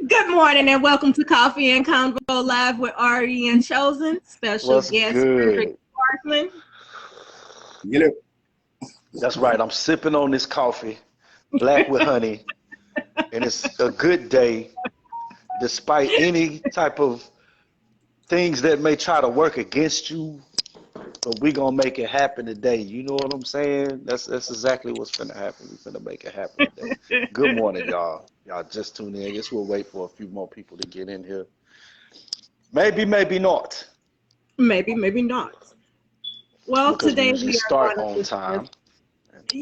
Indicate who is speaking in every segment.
Speaker 1: Good morning and welcome to Coffee and Convo Live with Ari and Chosen. Special
Speaker 2: What's
Speaker 1: guest Frederick
Speaker 2: good?
Speaker 1: Parkland.
Speaker 3: Get it?
Speaker 2: That's right. I'm sipping on this coffee, black with honey, and it's a good day despite any type of things that may try to work against you. But we gonna make it happen today. You know what I'm saying? That's exactly what's gonna happen. We're gonna make it happen today. Good morning, y'all. Y'all just tuned in. I guess we'll wait for a few more people to get in here. Maybe, maybe not,
Speaker 1: Maybe, maybe not. Well,
Speaker 2: because we
Speaker 1: today
Speaker 2: usually
Speaker 1: we are
Speaker 2: start
Speaker 1: going to
Speaker 2: on
Speaker 1: discuss.
Speaker 2: time.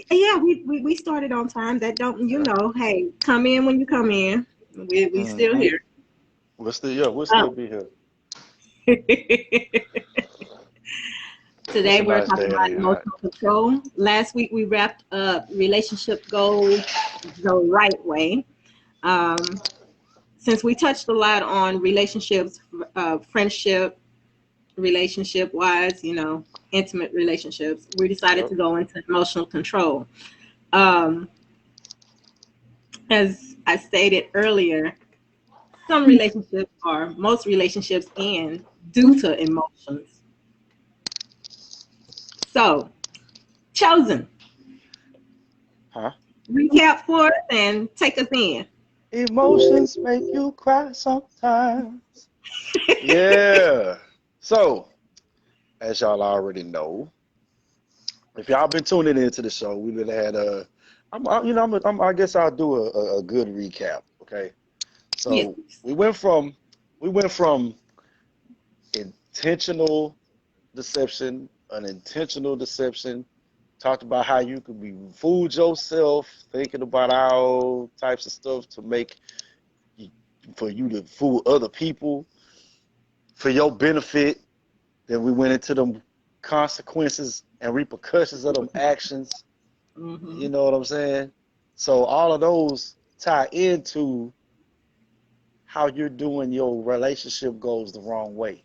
Speaker 1: Yeah, we started on time. That don't, hey, come in when you come in. We still
Speaker 2: Mm-hmm.
Speaker 1: here.
Speaker 2: We'll
Speaker 1: Oh.
Speaker 2: still be here. It's
Speaker 1: Today
Speaker 2: a
Speaker 1: we're
Speaker 2: nice
Speaker 1: talking
Speaker 2: day. It
Speaker 1: about
Speaker 2: ain't hot.
Speaker 1: emotional control. Last week we wrapped up relationship goals the right way. Um, since we touched a lot on relationships, friendship, relationship wise, intimate relationships, we decided
Speaker 2: Yep.
Speaker 1: to go into emotional control. Um, as I stated earlier, some relationships or most relationships end due to emotions. So, Chosen,
Speaker 2: Huh?
Speaker 1: recap for us and take us in.
Speaker 2: Emotions make you cry sometimes. Yeah. So, as y'all already know, if y'all been tuning into the show, we've been had a. I guess I'll do a good recap. Okay.
Speaker 1: Yes.
Speaker 2: So we went from intentional deception, unintentional deception. Talked about how you could be fooled yourself, thinking about all types of stuff to make for you to fool other people for your benefit. Then we went into them consequences and repercussions of them actions.
Speaker 1: Hmm.
Speaker 2: You know what I'm saying? So all of those tie into how you're doing your relationship goes the wrong way.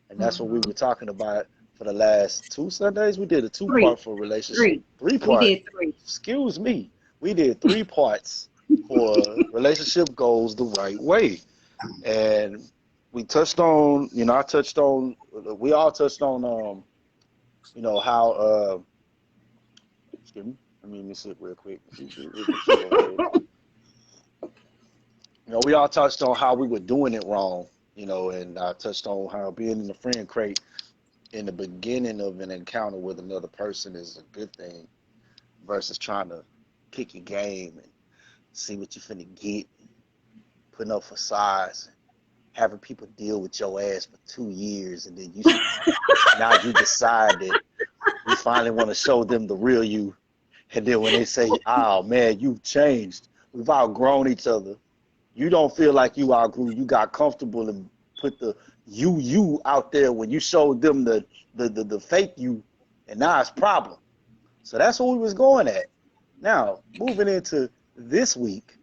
Speaker 2: And that's what we
Speaker 1: Hmm.
Speaker 2: were talking about for the last two Sundays. We did a two
Speaker 1: Three,
Speaker 2: part for relationship,
Speaker 1: three.
Speaker 2: three
Speaker 1: We
Speaker 2: part.
Speaker 1: did three.
Speaker 2: Excuse me. We did three parts for relationship goes the right way. And we touched on, I touched on, we all touched on, how, excuse me, let me sit real quick. She go ahead. We all touched on how we were doing it wrong, and I touched on how being in the friend crate in the beginning of an encounter with another person is a good thing versus trying to kick your game and see what you finna get, putting up facades, having people deal with your ass for 2 years, and then now you decide that you finally want to show them the real you, and then when they say, "Oh man, you've changed. We've outgrown each other," you don't feel like you outgrew. You got comfortable and put the you out there when you showed them the fake you, and now it's a problem. So that's what we was going at. Now moving into this week,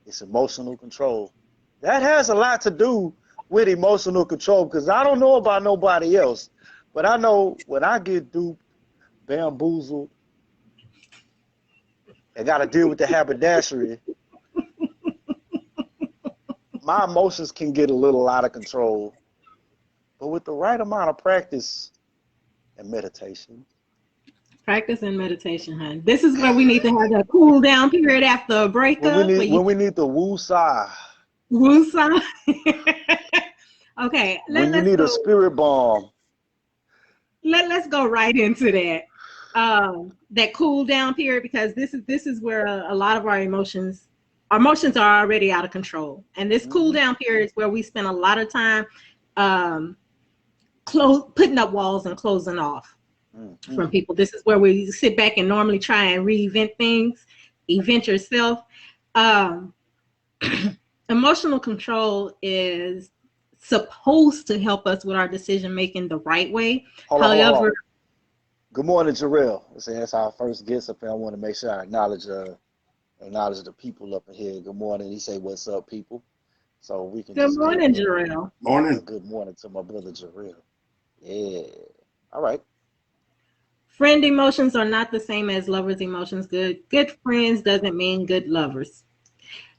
Speaker 2: it's emotional control. That has a lot to do with emotional control because I don't know about nobody else, but I know when I get duped, bamboozled, and got to deal with the haberdashery, my emotions can get a little out of control. But with the right amount of practice and meditation,
Speaker 1: Practice and meditation, hon. This is where we need to have that cool down period after a
Speaker 2: when we
Speaker 1: breakup where
Speaker 2: need
Speaker 1: you
Speaker 2: when we need the woo-sah,
Speaker 1: woosah. Okay,
Speaker 2: when you need a spirit bomb.
Speaker 1: let's go right into that cool down period because this is where a lot of our emotions are already out of control, and this cool
Speaker 2: Mm-hmm.
Speaker 1: down period is where we spend a lot of time um, putting up walls and closing off
Speaker 2: Mm-hmm.
Speaker 1: from people. This is where we sit back and normally try and reinvent things, event yourself. Um, Emotional control is supposed to help us with our decision making the right way.
Speaker 2: Hold on.
Speaker 1: However,
Speaker 2: Good morning, Jarrell. That's our first guest up here. I want to make sure I acknowledge the people up in here. Good morning. He say, "What's up, people?" So we can
Speaker 1: good
Speaker 2: just give
Speaker 1: morning,
Speaker 2: a,
Speaker 1: Jarrell.
Speaker 2: a
Speaker 3: Morning.
Speaker 2: good morning to my brother Jarrell. Yeah. All right.
Speaker 1: Friend emotions are not the same as lovers' emotions. Good friends doesn't mean good lovers.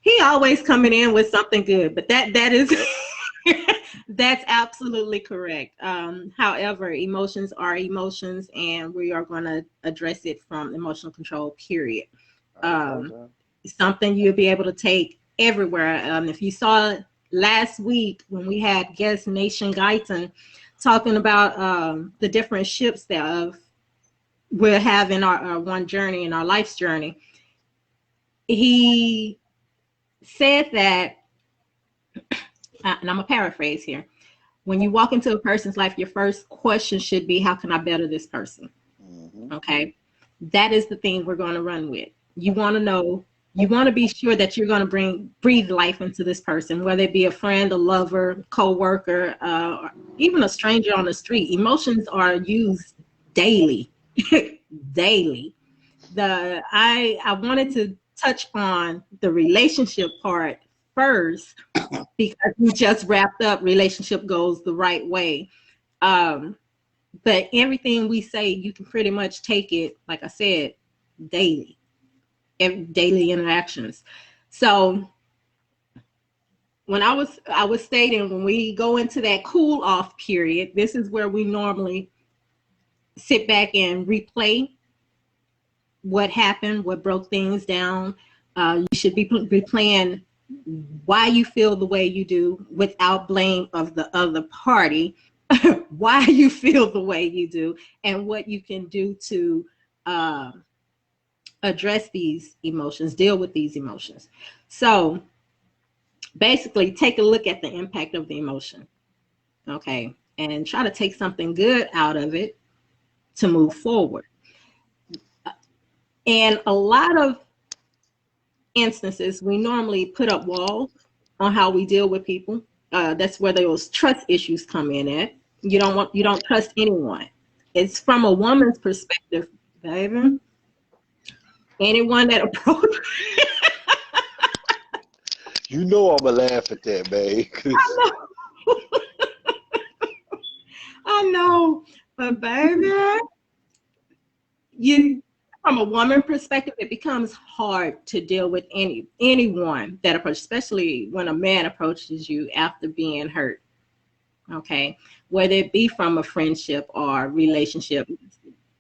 Speaker 1: He always coming in with something good, but that is that's absolutely correct. However, emotions are emotions, and we are going to address it from emotional control. Period. Um, Something you'll be able to take everywhere. If you saw last week when we had guest Nation Guyton talking about the different ships that we'll have in our one journey, in our life's journey, he said that, and I'm a paraphrase here. When you walk into a person's life, your first question should be, how can I better this person?
Speaker 2: Mm-hmm.
Speaker 1: Okay. That is the thing we're going to run with. You want to know, you want to be sure that you're going to breathe life into this person, whether it be a friend, a lover, co-worker, or even a stranger on the street. Emotions are used daily, daily. I wanted to touch on the relationship part first because we just wrapped up relationship goes the right way. But everything we say, you can pretty much take it, like I said, daily, daily interactions. So when I was stating, when we go into that cool off period, this is where we normally sit back and replay what happened, what broke things down. You should be replaying why you feel the way you do without blame of the other party, why you feel the way you do, and what you can do to address these emotions, deal with these emotions. So basically, take a look at the impact of the emotion, okay, and try to take something good out of it to move forward. And a lot of instances, we normally put up walls on how we deal with people. That's where those trust issues come in at. You don't trust anyone. It's from a woman's perspective, baby. Anyone that approaches,
Speaker 2: You know I'm gonna laugh at that, man.
Speaker 1: I know, but baby, you from a woman perspective, it becomes hard to deal with anyone that approaches, especially when a man approaches you after being hurt. Okay, whether it be from a friendship or relationship.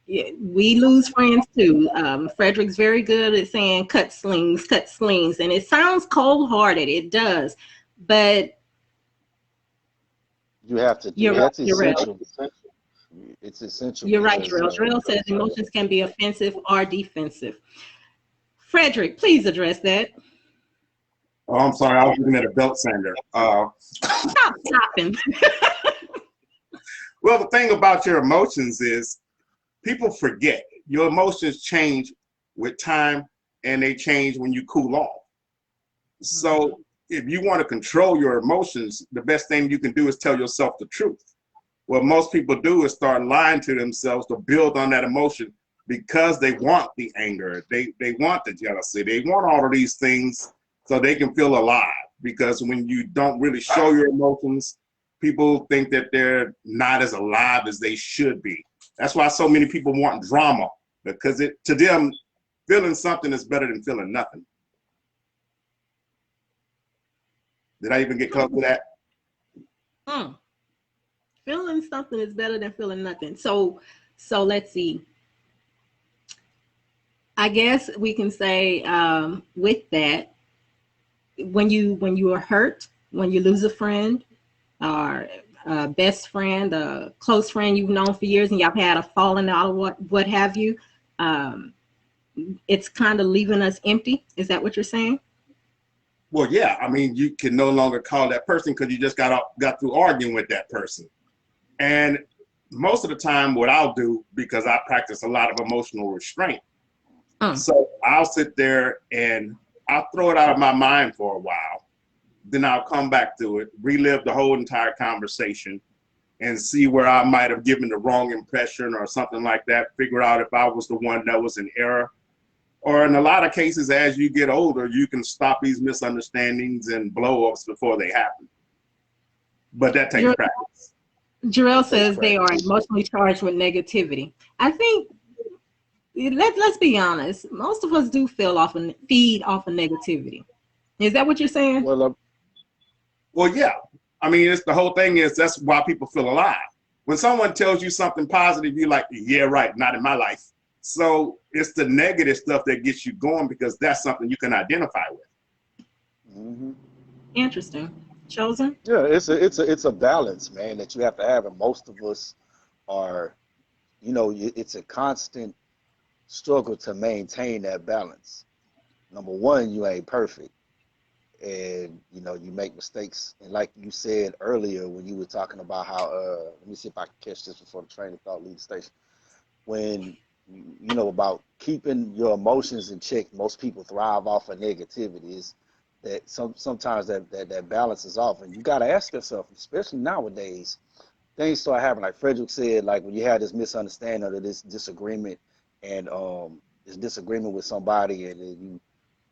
Speaker 1: We lose friends too. Frederick's very good at saying cut slings, and it sounds cold-hearted. It does, but
Speaker 2: You have to do
Speaker 1: you're
Speaker 2: it.
Speaker 1: right.
Speaker 2: That's
Speaker 1: You're right.
Speaker 2: essential. It's essential
Speaker 1: You're right,
Speaker 2: because
Speaker 1: Drill. Drill says emotions can be offensive or defensive. Frederick, please address that.
Speaker 3: Oh, I'm sorry. I was looking at a belt sander.
Speaker 1: Stop stopping.
Speaker 3: Well, the thing about your emotions is people forget. Your emotions change with time, and they change when you cool off. So if you want to control your emotions, the best thing you can do is tell yourself the truth. What most people do is start lying to themselves to build on that emotion because they want the anger, they want the jealousy, they want all of these things so they can feel alive. Because when you don't really show your emotions, people think that they're not as alive as they should be. That's why so many people want drama, because to them, feeling something is better than feeling nothing. Did I even get close to that?
Speaker 1: Feeling something is better than feeling nothing. So let's see. I guess we can say with that, when you are hurt, when you lose a friend or a best friend, a close friend you've known for years, and y'all had a falling out or what have you, it's kind of leaving us empty. Is that what you're saying?
Speaker 3: Well, yeah. I mean, you can no longer call that person because you just got through arguing with that person. And most of the time what I'll do, because I practice a lot of emotional restraint, so I'll sit there and I'll throw it out of my mind for a while. Then I'll come back to it, relive the whole entire conversation and see where I might have given the wrong impression or something like that, figure out if I was the one that was in error. Or in a lot of cases, as you get older, you can stop these misunderstandings and blow-ups before they happen. But that takes practice.
Speaker 1: Jarrell says they are emotionally charged with negativity. I think, let's be honest, most of us do feed off of negativity. Is that what you're saying?
Speaker 3: Well, yeah. I mean, it's the whole thing is that's why people feel alive. When someone tells you something positive, you're like, yeah, right, not in my life. So it's the negative stuff that gets you going because that's something you can identify with.
Speaker 2: Mm-hmm.
Speaker 1: Interesting. Chosen?
Speaker 2: Yeah, it's a balance, man, that you have to have, and most of us are, it's a constant struggle to maintain that balance. Number one, you ain't perfect, and you make mistakes, and like you said earlier when you were talking about how, let me see if I can catch this before the train of thought leaves the station. When about keeping your emotions in check, most people thrive off of negativity. Is that sometimes that balance is off, and you got to ask yourself, especially nowadays, things start happening. Like Frederick said, like when you have this misunderstanding or this disagreement, and this disagreement with somebody, and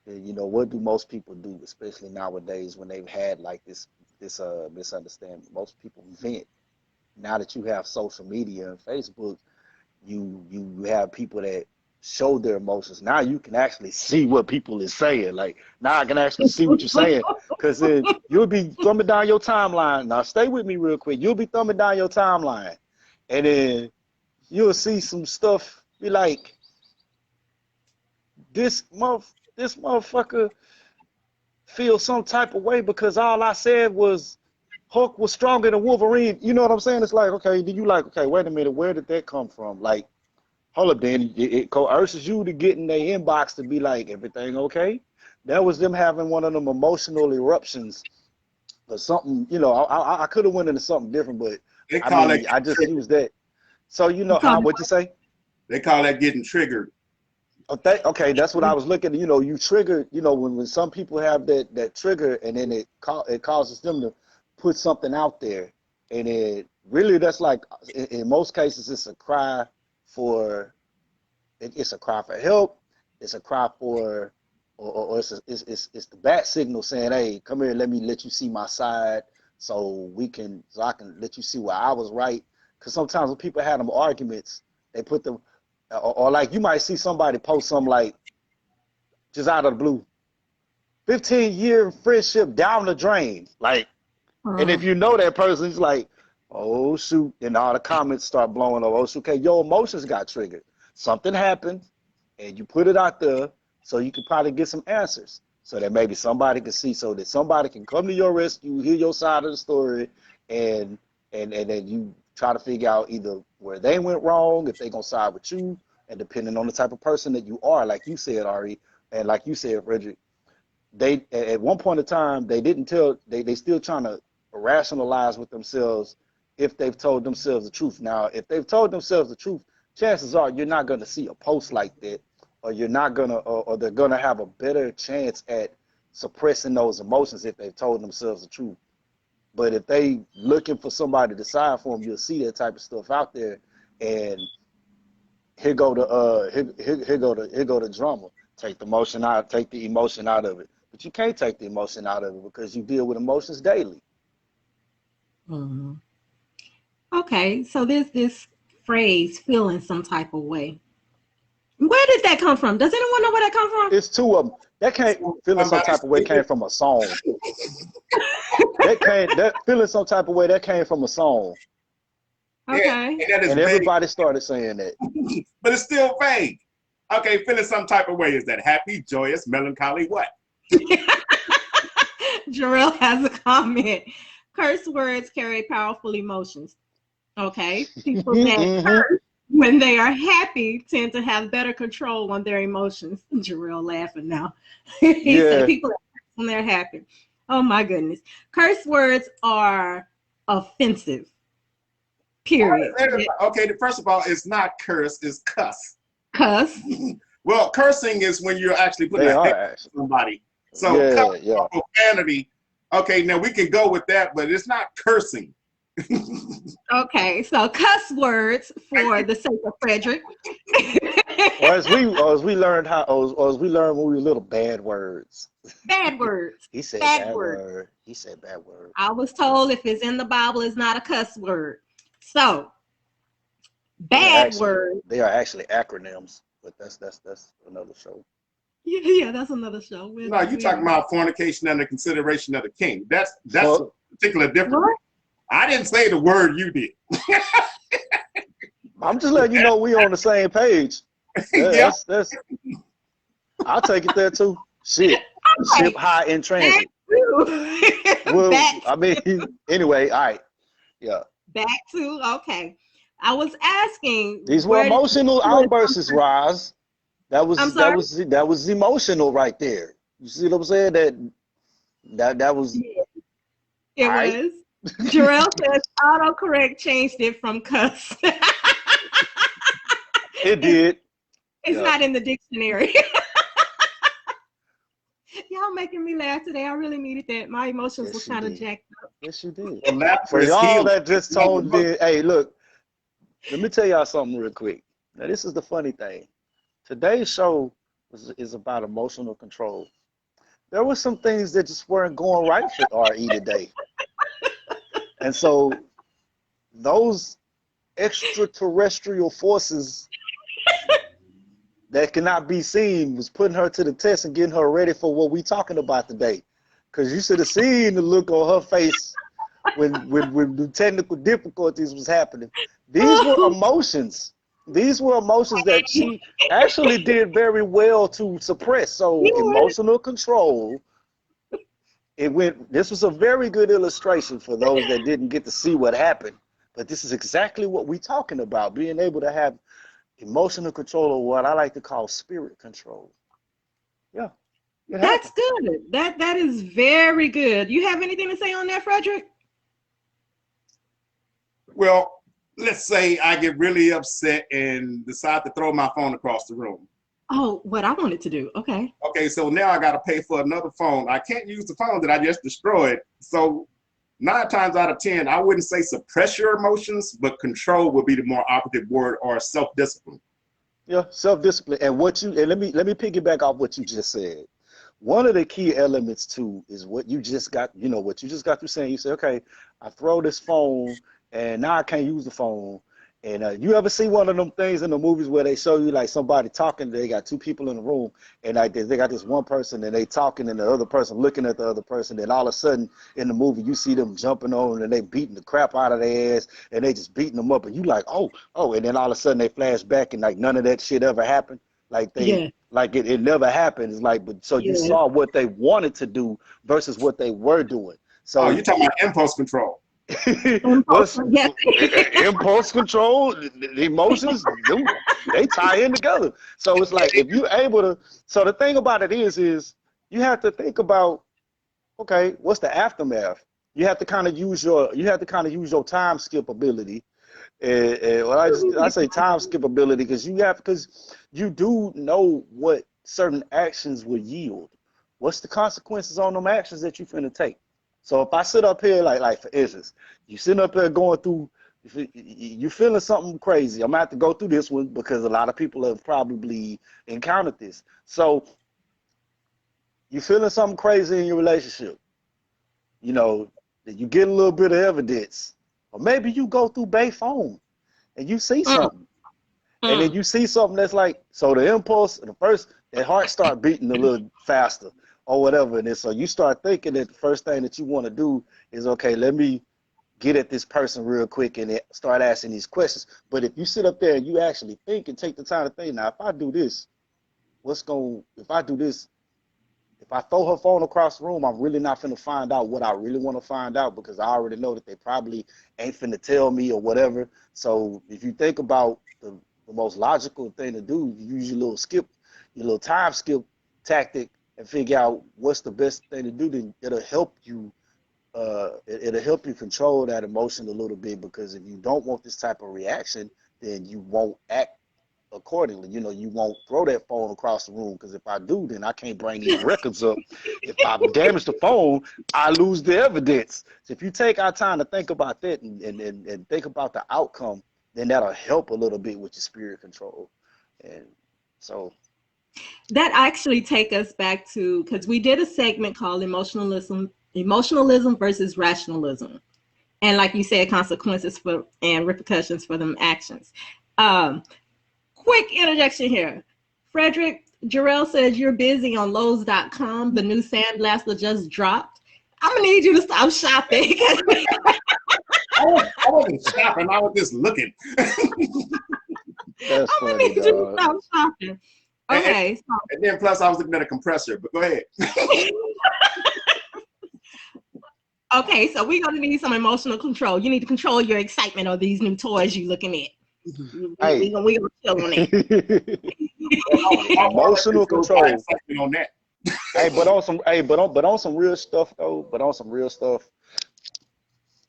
Speaker 2: then what do most people do, especially nowadays when they've had like this misunderstanding? Most people vent. Now that you have social media and Facebook, you have people that show their emotions. Now you can actually see what people is saying. Like now I can actually see what you're saying, because then you'll be thumbing down your timeline. Now stay with me real quick. You'll be thumbing down your timeline, and then you'll see some stuff. Be like, this motherfucker feels some type of way because all I said was Hulk was stronger than Wolverine. You know what I'm saying? It's like, okay, then you like, okay, wait a minute, where did that come from? Like, hold up, then it coerces you to get in their inbox to be like, everything okay? That was them having one of them emotional eruptions or something. I could have went into something different, but
Speaker 3: They
Speaker 2: I
Speaker 3: call
Speaker 2: mean,
Speaker 3: that
Speaker 2: I just used that. So
Speaker 1: You call
Speaker 2: what'd you say?
Speaker 3: they call that getting triggered.
Speaker 2: Okay, that's what I was looking at. You trigger. When some people have that trigger, and then it causes them to put something out there, and it really, that's like in most cases it's a cry for it's a cry for help. It's a cry for, or it's the bat signal saying, "Hey, come here, let you see my side, so I can let you see where I was right." Because sometimes when people have them arguments, they put them, or like you might see somebody post something like just out of the blue, 15-year friendship down the drain, like, and if you know that person, it's like, oh shoot, and all the comments start blowing up. Oh shoot, okay, your emotions got triggered. Something happened, and you put it out there, so you can probably get some answers, so that maybe somebody can see, so that somebody can come to your rescue, hear your side of the story, and then you try to figure out either where they went wrong, if they gonna side with you, and depending on the type of person that you are, like you said, Ari, and like you said, Frederick, they at one point in time they didn't tell, they still trying to rationalize with themselves if they've told themselves the truth. Now, if they've told themselves the truth, chances are you're not going to see a post like that, or you're not going to, or they're going to have a better chance at suppressing those emotions if they've told themselves the truth. But if they looking for somebody to decide for them, you'll see that type of stuff out there. And here go the drama. Take the emotion out, take the emotion out of it. But you can't take the emotion out of it because you deal with emotions daily.
Speaker 1: Mhm. Okay, so there's this phrase, feeling some type of way. Where did that come from? Does anyone know where that come from?
Speaker 2: It's two of them. That can't, feeling some type of way came from a song. That feeling some type of way, that came from a song.
Speaker 1: Okay.
Speaker 3: And that is
Speaker 2: And
Speaker 3: vague,
Speaker 2: everybody started saying that.
Speaker 3: but it's still vague. Okay, feeling some type of way. Is that happy, joyous, melancholy, what?
Speaker 1: Jarrell has a comment. Curse words carry powerful emotions. Okay. People that
Speaker 2: Mm-hmm.
Speaker 1: curse when they are happy tend to have better control on their emotions. Jarrell laughing now. He said
Speaker 2: Yeah.
Speaker 1: people that curse when they're happy. Oh my goodness. Curse words are offensive. Period.
Speaker 3: Okay, first of all, it's not curse, it's cuss.
Speaker 1: Cuss.
Speaker 3: Well, cursing is when you're actually putting
Speaker 2: They
Speaker 3: a
Speaker 2: are
Speaker 3: head
Speaker 2: actually.
Speaker 3: on somebody. So cuss
Speaker 2: Yeah, yeah.
Speaker 3: or profanity. Okay, now we can go with that, but it's not cursing.
Speaker 1: Okay, so cuss words for the sake of Frederick.
Speaker 2: Or as we learned or as we learned when we were little, bad words.
Speaker 1: Bad words.
Speaker 2: He said
Speaker 1: Bad
Speaker 2: bad
Speaker 1: words.
Speaker 2: word. He said bad word.
Speaker 1: I was told if it's in the Bible, it's not a cuss word. So
Speaker 2: They are
Speaker 1: bad
Speaker 2: actually
Speaker 1: words.
Speaker 2: they are actually acronyms, but that's another show.
Speaker 1: Yeah, that's another show.
Speaker 3: No, you talking about fornication under consideration of the king. That's a particular difference.
Speaker 1: What?
Speaker 3: I didn't say the word, you did.
Speaker 2: I'm just letting you know we on the same page.
Speaker 3: Yeah.
Speaker 2: That's I'll take it there too. Shit.
Speaker 1: Okay.
Speaker 2: Ship high in transit. Well, I mean, anyway, all right. Yeah.
Speaker 1: Back to, okay. I was asking.
Speaker 2: These were emotional outbursts, Roz. That was emotional right there. You see what I'm saying? That was.
Speaker 1: Yeah, it was. Jarrell says autocorrect changed it from cuss.
Speaker 2: It did.
Speaker 1: It's not in the dictionary. Y'all making me laugh today. I really needed that. My emotions were kind of jacked up.
Speaker 2: Yes, you did.
Speaker 3: For
Speaker 2: y'all that just told me, hey, look, let me tell y'all something real quick. Now, this is the funny thing. Today's show is about emotional control. There were some things that just weren't going right for RE today. And so those extraterrestrial forces that cannot be seen was putting her to the test and getting her ready for what we talking about today. Because you should have seen the look on her face when the technical difficulties was happening. These were emotions. These were emotions that she actually did very well to suppress. So emotional control. This was a very good illustration for those that didn't get to see what happened. But this is exactly what we're talking about, being able to have emotional control, or what I like to call spirit control. Yeah.
Speaker 1: That's good. That is very good. You have anything to say on that, Frederick?
Speaker 3: Well, let's say I get really upset and decide to throw my phone across the room.
Speaker 1: Oh, what I wanted to do. Okay.
Speaker 3: Okay, so now I got to pay for another phone. I can't use the phone that I just destroyed. So 9 times out of 10, I wouldn't say suppress your emotions, but control would be the more operative word, or self-discipline.
Speaker 2: Yeah, self-discipline. And let me piggyback off what you just said. One of the key elements too is what you just got through saying. You say, okay, I throw this phone and now I can't use the phone. And you ever see one of them things in the movies where they show you like somebody talking, they got 2 people in the room, and like they got this one person and they talking and the other person looking at the other person, and all of a sudden in the movie you see them jumping on and they beating the crap out of their ass and they just beating them up, and you like, oh, and then all of a sudden they flash back and like none of that shit ever happened. Like like it never happened. It's like, but so you saw what they wanted to do versus what they were doing. So
Speaker 3: you're talking about impulse control.
Speaker 2: Impulse control, the emotions, they tie in together. So it's like if you're able to. So the thing about it is you have to think about, okay, what's the aftermath? You have to kind of use your time skip ability. I say time skip ability because you do know what certain actions will yield. What's the consequences on them actions that you finna take? So if I sit up here, like for instance, you sitting up here going through, you feeling something crazy. I'm gonna have to go through this one because a lot of people have probably encountered this. So you feeling something crazy in your relationship. You know, you get a little bit of evidence, or maybe you go through Bay phone and you see something, and then you see something that's like, so the impulse, that heart start beating a little faster. Or whatever, and then so you start thinking that the first thing that you want to do is, okay, let me get at this person real quick and start asking these questions. But if you sit up there and you actually think and take the time to think, now if I do this, if I throw her phone across the room, I'm really not finna find out what I really want to find out, because I already know that they probably ain't finna tell me or whatever. So if you think about the most logical thing to do, you use your little time skip tactic and figure out what's the best thing to do. Then it'll help you control that emotion a little bit, because if you don't want this type of reaction, then you won't act accordingly. You know, you won't throw that phone across the room, because if I do, then I can't bring these records up. If I damage the phone, I lose the evidence. So if you take our time to think about that and think about the outcome, then that'll help a little bit with your spirit control. And so
Speaker 1: that actually take us back to, because we did a segment called emotionalism versus rationalism, and like you said, consequences for and repercussions for them actions. Quick interjection here, Frederick. Jarrell says you're busy on Lowe's.com. The new sandblaster just dropped. I'm gonna need you to stop shopping.
Speaker 3: I wasn't shopping. I was just looking.
Speaker 2: That's
Speaker 1: I'm gonna
Speaker 2: funny,
Speaker 1: need you to
Speaker 2: dog.
Speaker 1: stop shopping. Okay.
Speaker 3: And then plus I was looking at a compressor, but go ahead.
Speaker 1: Okay, so we're gonna need some emotional control. You need to control your excitement of these new toys you're looking at.
Speaker 2: Hey.
Speaker 1: We gonna chill on that.
Speaker 2: Emotional control.
Speaker 3: On that.
Speaker 2: Hey, but on some real stuff though,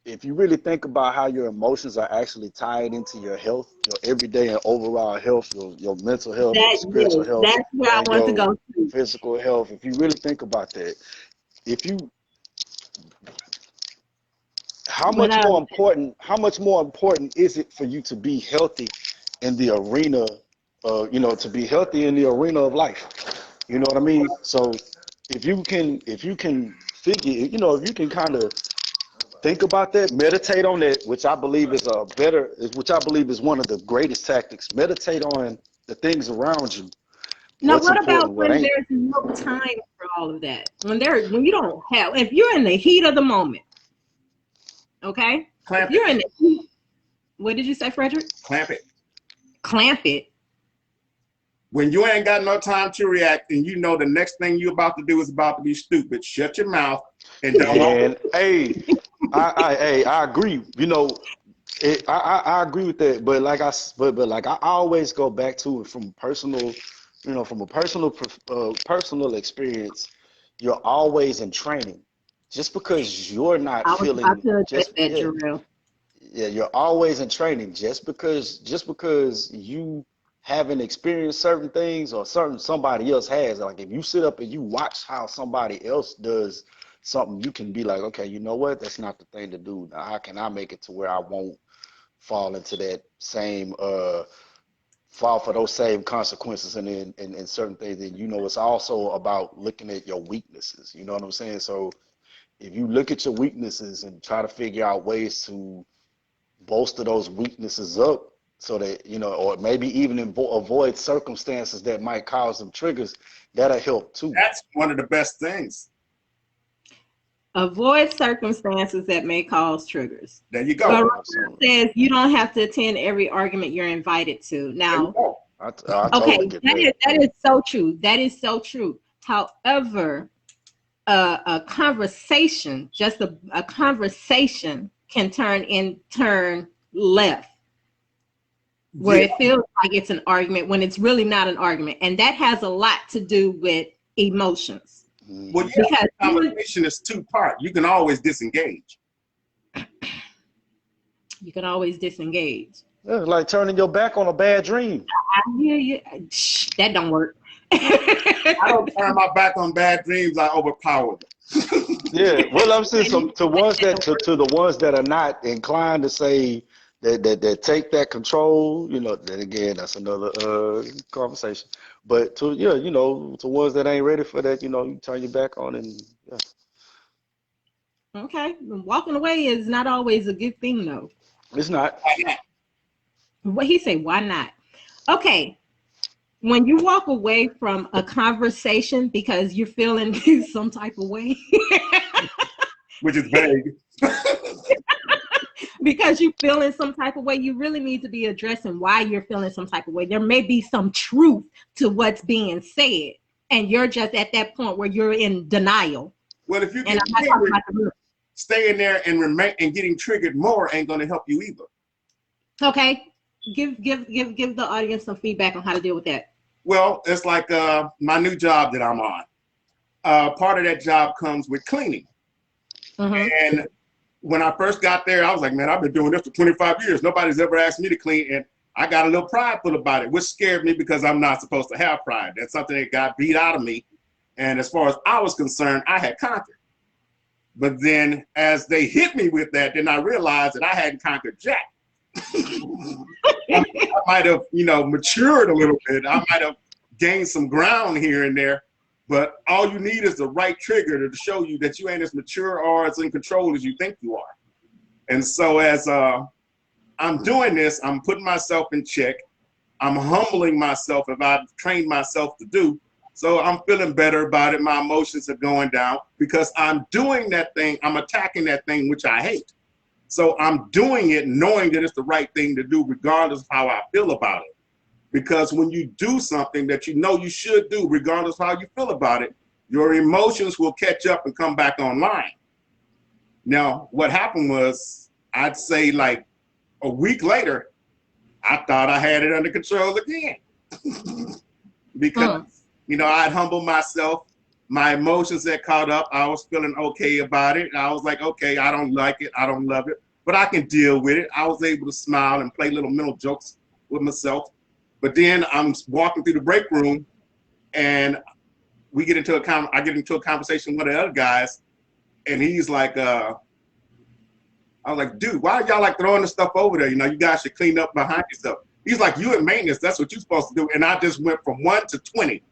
Speaker 2: if you really think about how your emotions are actually tied into your health, your everyday and overall health, your mental health, your spiritual health,
Speaker 1: that's where I want to go to.
Speaker 2: physical health, if you really think about that, how much more important is it for you to be healthy in the arena to be healthy in the arena of life? You know what I mean? So if you can figure, if you can kind of think about that, meditate on that, which I believe is one of the greatest tactics. Meditate on the things around you.
Speaker 1: Now, what about when there's no time for all of that? When you don't have, if you're in the heat of the moment, okay?
Speaker 3: Clamp
Speaker 1: if you're in the heat, what did you say, Frederick?
Speaker 3: Clamp it.
Speaker 1: Clamp it.
Speaker 3: When you ain't got no time to react and you know the next thing you're about to do is about to be stupid, shut your mouth and don't.
Speaker 2: And hey, I agree. I agree with that. But like I always go back to it from personal experience. You're always in training. Just because you're not feeling, you're always in training. Just because you haven't experienced certain things or somebody else has. Like if you sit up and you watch how somebody else does something, you can be like, okay, you know what? That's not the thing to do. Now, how can I make it to where I won't fall into that same fall for those same consequences and certain things? And it's also about looking at your weaknesses. You know what I'm saying? So if you look at your weaknesses and try to figure out ways to bolster those weaknesses up, so that or maybe even avoid circumstances that might cause them triggers, that'll help too.
Speaker 3: That's one of the best things.
Speaker 1: Avoid circumstances that may cause triggers.
Speaker 3: There you go.
Speaker 1: Says you don't have to attend every argument you're invited to. Now,
Speaker 2: I totally get
Speaker 1: that is so true. That is so true. However, a conversation, just a conversation, can turn left, where it feels like it's an argument when it's really not an argument, and that has a lot to do with emotions.
Speaker 3: Well, because conversation is two-part. You can always disengage.
Speaker 1: You can always disengage.
Speaker 2: It's like turning your back on a bad dream.
Speaker 1: I hear you. That don't work.
Speaker 3: I don't turn my back on bad dreams. I overpower them.
Speaker 2: Yeah, well, I'm saying to the ones that are not inclined to say that take that control. Then again, that's another conversation. But to ones that ain't ready for that, you turn your back on and yeah.
Speaker 1: Okay, walking away is not always a good thing, though.
Speaker 2: It's not.
Speaker 1: What he say? Why not? Okay, when you walk away from a conversation because you're feeling some type of way,
Speaker 3: which is vague.
Speaker 1: Because you're feeling some type of way, you really need to be addressing why you're feeling some type of way. There may be some truth to what's being said, and you're just at that point where you're in denial.
Speaker 3: Well, if you get triggered, staying there and getting triggered more ain't going to help you either.
Speaker 1: Okay, give the audience some feedback on how to deal with that.
Speaker 3: Well, it's like my new job that I'm on. Part of that job comes with cleaning, and when I first got there, I was like, man, I've been doing this for 25 years. Nobody's ever asked me to clean. And I got a little prideful about it, which scared me because I'm not supposed to have pride. That's something that got beat out of me. And as far as I was concerned, I had conquered. But then as they hit me with that, then I realized that I hadn't conquered jack. I might have, matured a little bit. I might have gained some ground here and there. But all you need is the right trigger to show you that you ain't as mature or as in control as you think you are. And so as I'm doing this, I'm putting myself in check. I'm humbling myself, if I've trained myself to do. So I'm feeling better about it. My emotions are going down because I'm doing that thing. I'm attacking that thing which I hate. So I'm doing it knowing that it's the right thing to do regardless of how I feel about it. Because when you do something that you know you should do, regardless of how you feel about it, your emotions will catch up and come back online. Now, what happened was, I'd say like a week later, I thought I had it under control again. Because, I'd humbled myself. My emotions had caught up. I was feeling okay about it. I was like, okay, I don't like it. I don't love it, but I can deal with it. I was able to smile and play little mental jokes with myself. But then I'm walking through the break room, and I get into a conversation with the other guys, and he's like, I was like, dude, why are y'all like throwing the stuff over there? You guys should clean up behind yourself. He's like, you in maintenance, that's what you're supposed to do. And I just went from 1 to 20.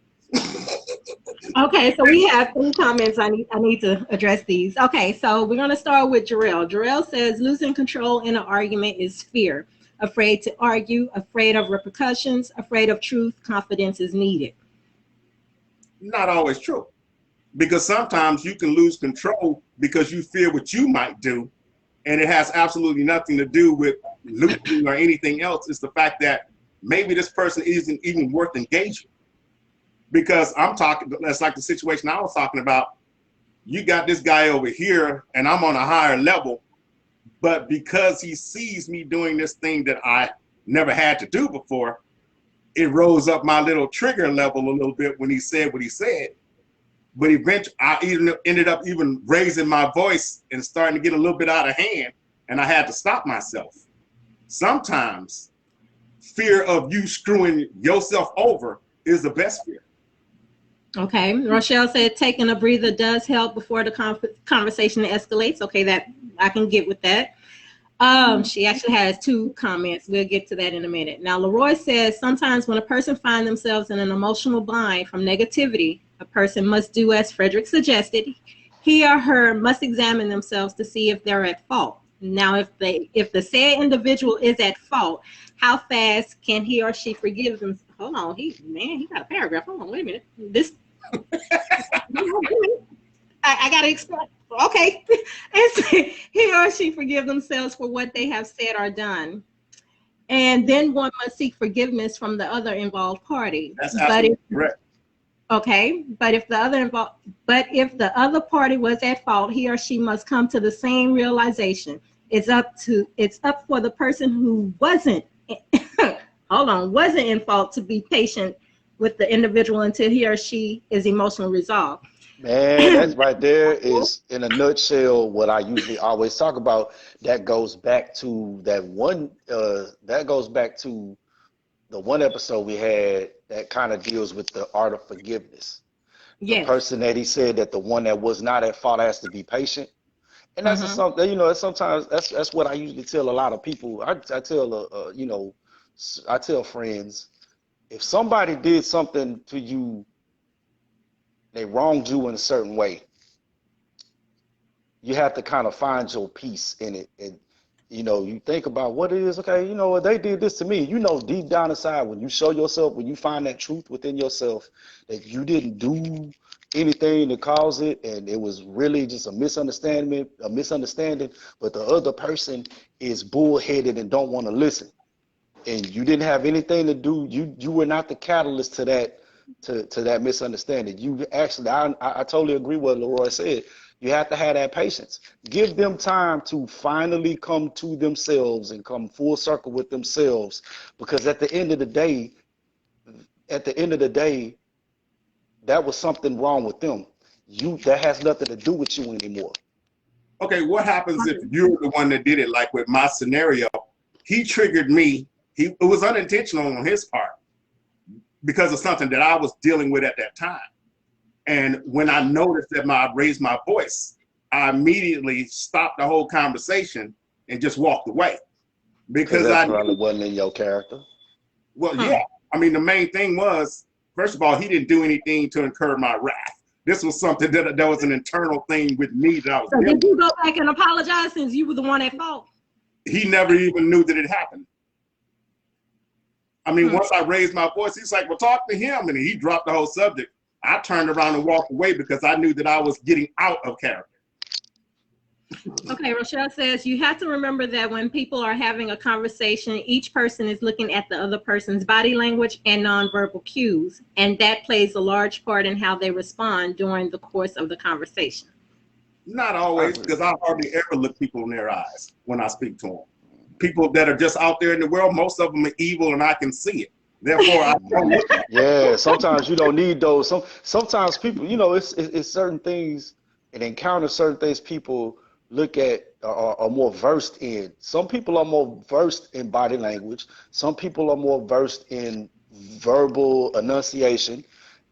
Speaker 1: Okay, so we have 3 comments. I need to address these. Okay, so we're going to start with Jarrell. Jarrell says losing control in an argument is fear. Afraid to argue, afraid of repercussions, afraid of truth, confidence is needed.
Speaker 3: Not always true. Because sometimes you can lose control because you fear what you might do. And it has absolutely nothing to do with looting or anything else. It's the fact that maybe this person isn't even worth engaging. Because that's like the situation I was talking about. You got this guy over here and I'm on a higher level, but because he sees me doing this thing that I never had to do before, it rose up my little trigger level a little bit when he said what he said. But eventually I ended up even raising my voice and starting to get a little bit out of hand, and I had to stop myself. Sometimes fear of you screwing yourself over is the best fear.
Speaker 1: Okay, Rochelle said taking a breather does help before the conversation escalates. Okay, that I can get with that. She actually has 2 comments. We'll get to that in a minute. Now, Leroy says sometimes when a person finds themselves in an emotional bind from negativity, a person must do as Frederick suggested. He or her must examine themselves to see if they're at fault. Now, if the said individual is at fault, how fast can he or she forgive them? Hold on, he got a paragraph. Hold on, wait a minute. This I gotta explain. Okay, he or she forgive themselves for what they have said or done, and then one must seek forgiveness from the other involved party.
Speaker 3: That's absolutely correct.
Speaker 1: Okay, but if the other party was at fault, he or she must come to the same realization. It's up for the person who wasn't in fault to be patient with the individual until he or she is emotionally resolved.
Speaker 2: Man, that's right there is in a nutshell what I usually always talk about. That goes back to the one episode we had that kind of deals with the art of forgiveness. The
Speaker 1: Yes.
Speaker 2: person that he said that the one that was not at fault has to be patient. And that's something, sometimes that's what I usually tell a lot of people. I tell friends, if somebody did something to you, they wronged you in a certain way, you have to kind of find your peace in it. And, you think about what it is. Okay, they did this to me. Deep down inside, when you show yourself, when you find that truth within yourself, that you didn't do anything to cause it, and it was really just a misunderstanding, but the other person is bullheaded and don't want to listen. And you didn't have anything to do. You were not the catalyst to that misunderstanding. You actually, I totally agree with what Leroy said. You have to have that patience. Give them time to finally come to themselves and come full circle with themselves. Because at the end of the day, that was something wrong with them. That has nothing to do with you anymore.
Speaker 3: Okay, what happens if you're the one that did it? Like with my scenario, he triggered me. It was unintentional on his part because of something that I was dealing with at that time. And when I noticed that I raised my voice, I immediately stopped the whole conversation and just walked away. Because
Speaker 2: that probably wasn't in your character.
Speaker 3: Well, yeah. I mean, the main thing was, first of all, he didn't do anything to incur my wrath. This was something that was an internal thing with me that I was
Speaker 1: So did you go back and apologize since you were the one at fault?
Speaker 3: He never even knew that it happened. I mean, once I raised my voice, he's like, well, talk to him. And he dropped the whole subject. I turned around and walked away because I knew that I was getting out of character.
Speaker 1: Okay, Rochelle says you have to remember that when people are having a conversation, each person is looking at the other person's body language and nonverbal cues, and that plays a large part in how they respond during the course of the conversation.
Speaker 3: Not always, because I hardly ever look people in their eyes when I speak to them. People that are just out there in the world, most of them are evil, and I can see it. Therefore, I don't look.
Speaker 2: Yeah, sometimes you don't need those. Sometimes people, you know, it's certain things and encounter certain things people look at are more versed in. Some people are more versed in body language. Some people are more versed in verbal enunciation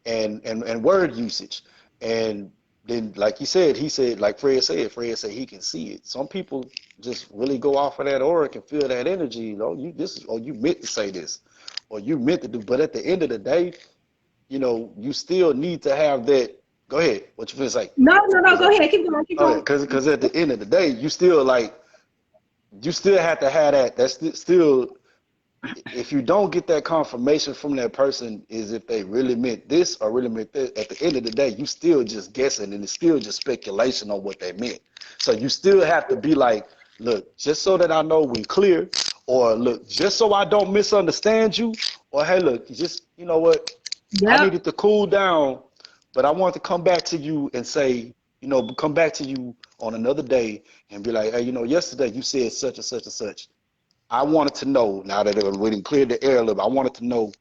Speaker 2: and word usage. And then, like he said, like Fred said he can see it. Some people just really go off of that aura and feel that energy. You know, you meant to say this, or you meant to do. But at the end of the day, you know, you still need to have that. Go ahead. What you feel say?
Speaker 1: No, go ahead. Keep going. Keep going.
Speaker 2: Because at the end of the day, you still have to have that. That's still, if you don't get that confirmation from that person, is if they really meant this or really meant this. At the end of the day, you still just guessing, and it's still just speculation on what they meant. So you still have to be like, look, just so that I know we clear, or look, just so I don't misunderstand you, or hey, look, just, you know what, I needed to cool down, but I want to come back to you and say, you know, come back to you on another day and be like, hey, you know, yesterday you said such and such and such. I wanted to know, now that we didn't clear the air a little bit, I wanted to know,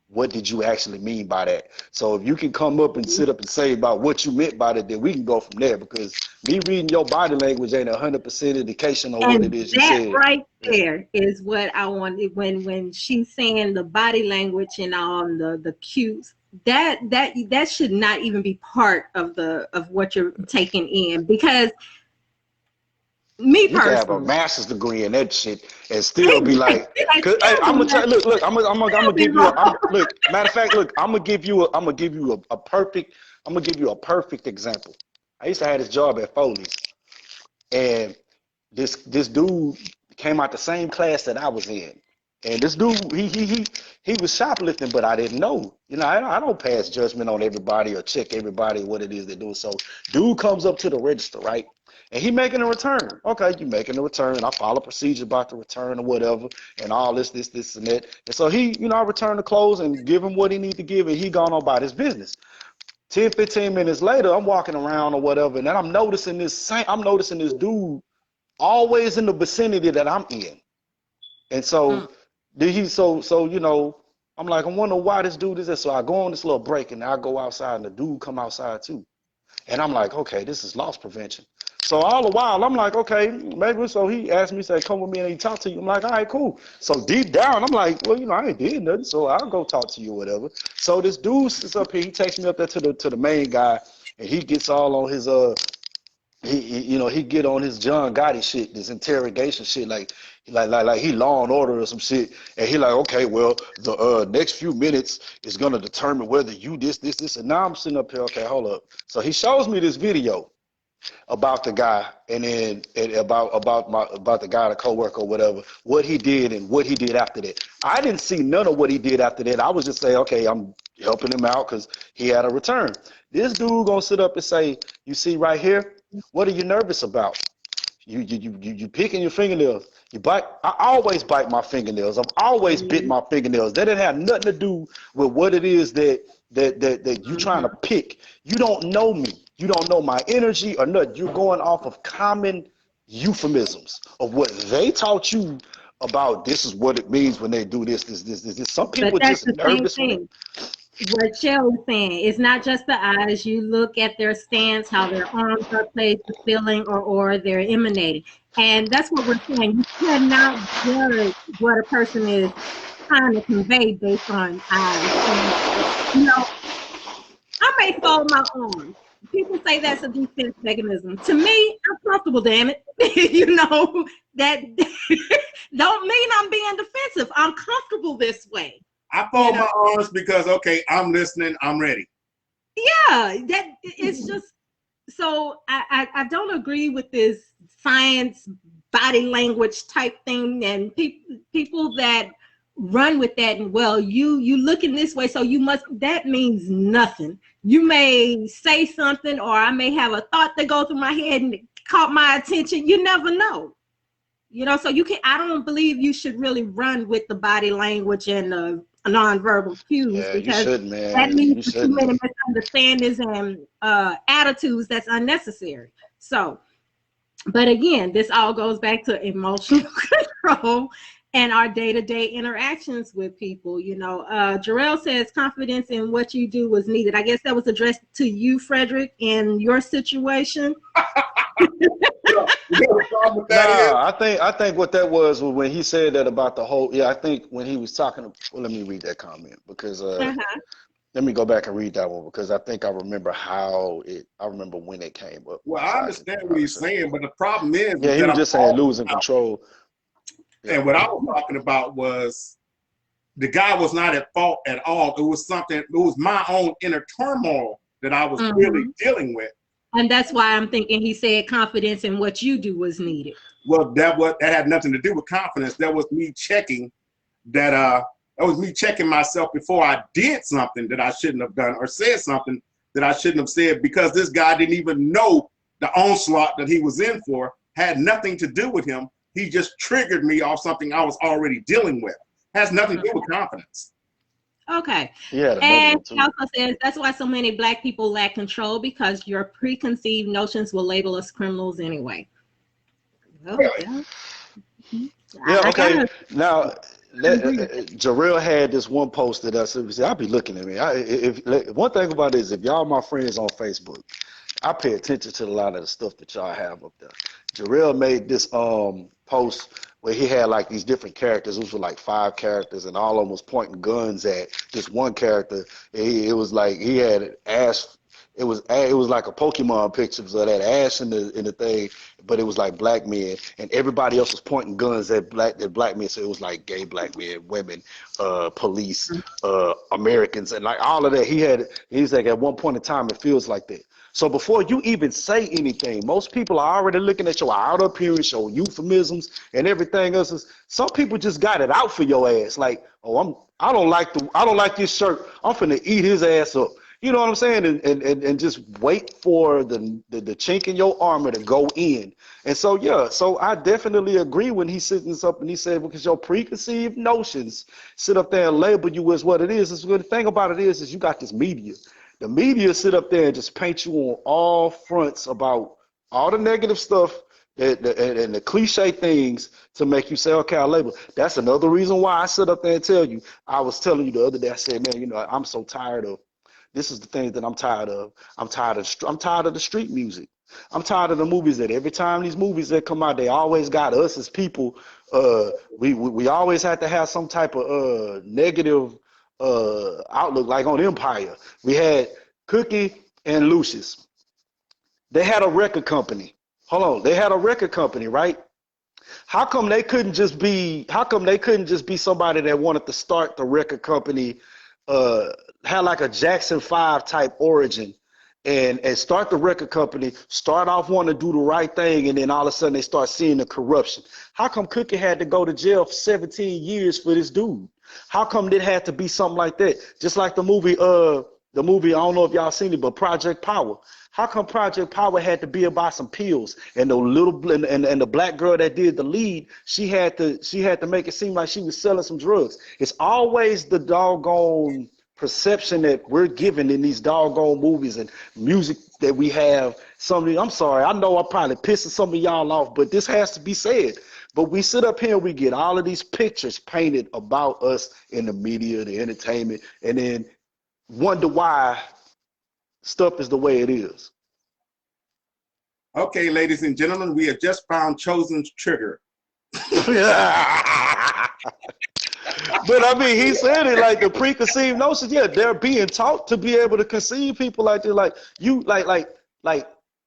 Speaker 2: what did you actually mean by that? So if you can come up and sit up and say about what you meant by that, then we can go from there, because me reading your body language ain't 100% indication of what it is you said.
Speaker 1: That right there is what I wanted when she's saying the body language and the cues. That should not even be part of what you're taking in, because me personally,
Speaker 2: you can have a master's degree in that shit and still be like, I'm gonna tell you, look, I'm gonna give you look, matter of fact, look, I'm gonna give you a perfect example. I used to have this job at Foley's, and this dude came out the same class that I was in. And this dude, he was shoplifting, but I didn't know. You know, I don't pass judgment on everybody or check everybody what it is they do. So dude comes up to the register, right? And he making a return. Okay, you making a return. I follow procedure about the return or whatever, and all this, and that. And so he, you know, I return the clothes and give him what he need to give, and he gone on about his business. 10, 15 minutes later, I'm walking around or whatever, and then I'm noticing this dude always in the vicinity that I'm in. And so so you know, I'm like, I wonder why this dude is there. So I go on this little break, and I go outside, and the dude come outside too. And I'm like, okay, this is loss prevention. So all the while, I'm like, okay, maybe. So he asked me, say, come with me and he talk to you. I'm like, all right, cool. So deep down, I'm like, well, you know, I ain't did nothing, so I'll go talk to you or whatever. So this dude sits up here, he takes me up there to the main guy, and he gets all on his he get on his John Gotti shit, this interrogation shit, like he Law and Order or some shit, and he like, okay, well, the next few minutes is gonna determine whether you this, and now I'm sitting up here, okay, hold up. So he shows me this video about the guy, and then about the guy, the coworker or whatever, what he did and what he did after that. I didn't see none of what he did after that. I was just saying, okay, I'm helping him out because he had a return. This dude gonna sit up and say, you see right here, what are you nervous about? You picking your fingernails. You bite. I always bite my fingernails. I've always bit my fingernails. That didn't have nothing to do with what it is that you trying to pick. You don't know me. You don't know my energy or nothing. You're going off of common euphemisms of what they taught you about. This is what it means when they do this. Some people just nervous with it.
Speaker 1: What Shell is saying, it's not just the eyes. You look at their stance, how their arms are placed, the feeling, or they're emanating. And that's what we're saying. You cannot judge what a person is trying to convey based on eyes. You know, I may fold my arms. People say that's a defense mechanism. To me, I'm comfortable, damn it. You know, that don't mean I'm being defensive. I'm comfortable this way.
Speaker 3: I fold my arms because, okay, I'm listening, I'm ready.
Speaker 1: Yeah, that it's just, so I don't agree with this science body language type thing, and people that run with that, and well, you looking this way, so you must, that means nothing. You may say something, or I may have a thought that go through my head and it caught my attention. You never know. So you can, I don't believe you should really run with the body language and the nonverbal cues,
Speaker 2: Yeah, you
Speaker 1: because
Speaker 2: shouldn't,
Speaker 1: that
Speaker 2: man.
Speaker 1: leads
Speaker 2: You
Speaker 1: to too
Speaker 2: shouldn't.
Speaker 1: many misunderstandings and attitudes that's unnecessary. So, but again, this all goes back to emotional control and our day-to-day interactions with people. Jarrell says confidence in what you do was needed. I guess that was addressed to you, Frederick, in your situation.
Speaker 3: You know the problem with that is,
Speaker 2: Nah, I think what that was when he said that about the whole. Yeah, I think when he was talking. Well, let me read that comment because
Speaker 1: Uh-huh.
Speaker 2: let me go back and read that one because I think I remember how it. I remember when it came up.
Speaker 3: well, I
Speaker 2: So I can
Speaker 3: understand what
Speaker 2: probably
Speaker 3: he's
Speaker 2: say.
Speaker 3: saying, but the problem is
Speaker 2: Yeah, he
Speaker 3: that
Speaker 2: was
Speaker 3: I'm
Speaker 2: just saying
Speaker 3: always
Speaker 2: losing
Speaker 3: out.
Speaker 2: control. Yeah.
Speaker 3: And what I was talking about was the guy was not at fault at all. It was something, it was my own inner turmoil that I was really
Speaker 1: Mhm.
Speaker 3: dealing with.
Speaker 1: And that's why I'm thinking he said confidence in what you do was needed.
Speaker 3: Well, that had nothing to do with confidence. That was me checking that was me checking myself before I did something that I shouldn't have done or said something that I shouldn't have said, because this guy didn't even know the onslaught that he was in for, had nothing to do with him. He just triggered me off something I was already dealing with. Has nothing to do with confidence.
Speaker 1: Okay.
Speaker 2: He had another
Speaker 1: And
Speaker 2: one
Speaker 1: he
Speaker 2: too.
Speaker 1: also says that's why so many Black people lack control, because your preconceived notions will label us criminals anyway. Well,
Speaker 3: Really?
Speaker 1: yeah. Mhm.
Speaker 2: Yeah.
Speaker 1: I
Speaker 2: Okay.
Speaker 1: gotta
Speaker 2: Now,
Speaker 1: agree with that.
Speaker 2: Jarrell had this one post that I said, "I'll be looking at me." One thing about it is, if y'all my friends on Facebook, I pay attention to a lot of the stuff that y'all have up there. Jarrell made this post where he had like these different characters. It was like 5 characters, and all of them was pointing guns at this one character. It was like he had Ash. It was like a Pokemon picture, so that Ash in the thing, but it was like black men, and everybody else was pointing guns at black men. So it was like gay black men, women, police, Americans, and like all of that. He's like at one point in time it feels like that. So before you even say anything, most people are already looking at your outer appearance, your euphemisms, and everything else. Some people just got it out for your ass. Like, oh, I don't like this shirt. I'm finna eat his ass up. You know what I'm saying? And just wait for the chink in your armor to go in. And so yeah, so I definitely agree when he sits this up and he said, because your preconceived notions sit up there and label you as what it is. The thing about it is you got this media. The media sit up there and just paint you on all fronts about all the negative stuff and the cliche things to make you say, okay, I'll label. That's another reason why I sit up there and tell you. I was telling you the other day, I said, man, I'm so tired of, this is the things that I'm tired of. I'm tired of the street music. I'm tired of the movies that every time these movies that come out, they always got us as people. We always have to have some type of negative outlook, like on Empire. We had Cookie and Lucius. They had a record company. Hold on, they had a record company, right? How come they couldn't just be? How come they couldn't just be somebody that wanted to start the record company, uh, had like a Jackson 5 type origin, and start the record company, start off wanting to do the right thing, and then all of a sudden they start seeing the corruption? How come Cookie had to go to jail for 17 years for this dude? How come it had to be something like that? Just like the movie, I don't know if y'all seen it, but Project Power. How come Project Power had to be about some pills, and and the black girl that did the lead, she had to make it seem like she was selling some drugs? It's always the doggone perception that we're given in these doggone movies and music that we have. I'm sorry, I know I'm probably pissing some of y'all off, but this has to be said. But we sit up here and we get all of these pictures painted about us in the media, the entertainment, and then wonder why stuff is the way it is.
Speaker 3: Okay, ladies and gentlemen, we have just found Chosen's trigger.
Speaker 2: But I mean, he said it like the preconceived notions. Yeah, they're being taught to be able to conceive people like this. Like you, like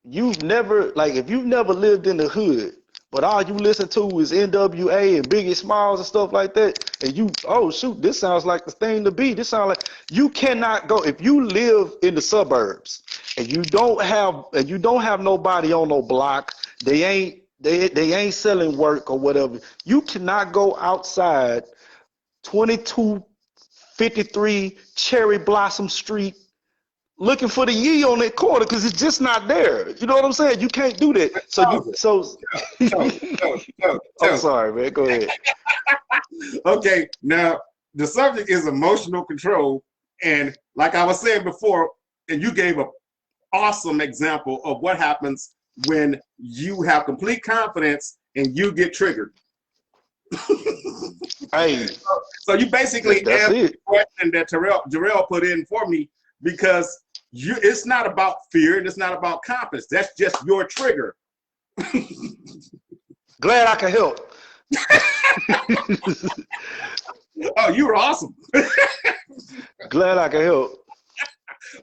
Speaker 2: you've never, like if you've never lived in the hood, but all you listen to is NWA and Biggie Smalls and stuff like that, and you, oh shoot, this sounds like the thing to be. This sounds like you cannot go if you live in the suburbs and you don't have nobody on no block. They ain't selling work or whatever. You cannot go outside 2253 Cherry Blossom Street looking for the yee on that corner because it's just not there. You know what I'm saying? You can't do that. I'm sorry, man. Go ahead.
Speaker 3: Okay, now the subject is emotional control, and like I was saying before, and you gave an awesome example of what happens when you have complete confidence and you get triggered.
Speaker 2: Hey,
Speaker 3: so you basically
Speaker 2: that's
Speaker 3: answered
Speaker 2: it.
Speaker 3: the question that Jarrell put in for me, because it's not about fear and it's not about confidence. That's just your trigger.
Speaker 2: Glad I can help.
Speaker 3: Oh, you were awesome.
Speaker 2: Glad I can help.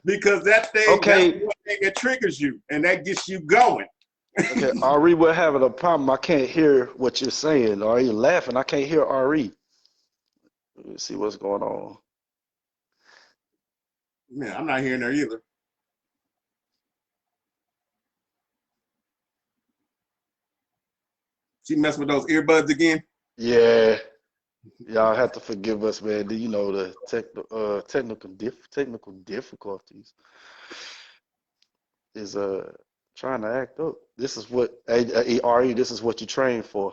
Speaker 3: Because that thing,
Speaker 2: okay,
Speaker 3: that's one thing that triggers you and that gets you going.
Speaker 2: Okay, Ari, we're having a problem. I can't hear what you're saying. Are you laughing? I can't hear Ari. Let me see what's going on.
Speaker 3: Man, I'm not hearing her either. She messed with those earbuds again?
Speaker 2: Yeah. Y'all have to forgive us, man. You know, the technical difficulties is trying to act up. This is what Ari, this is what you train for.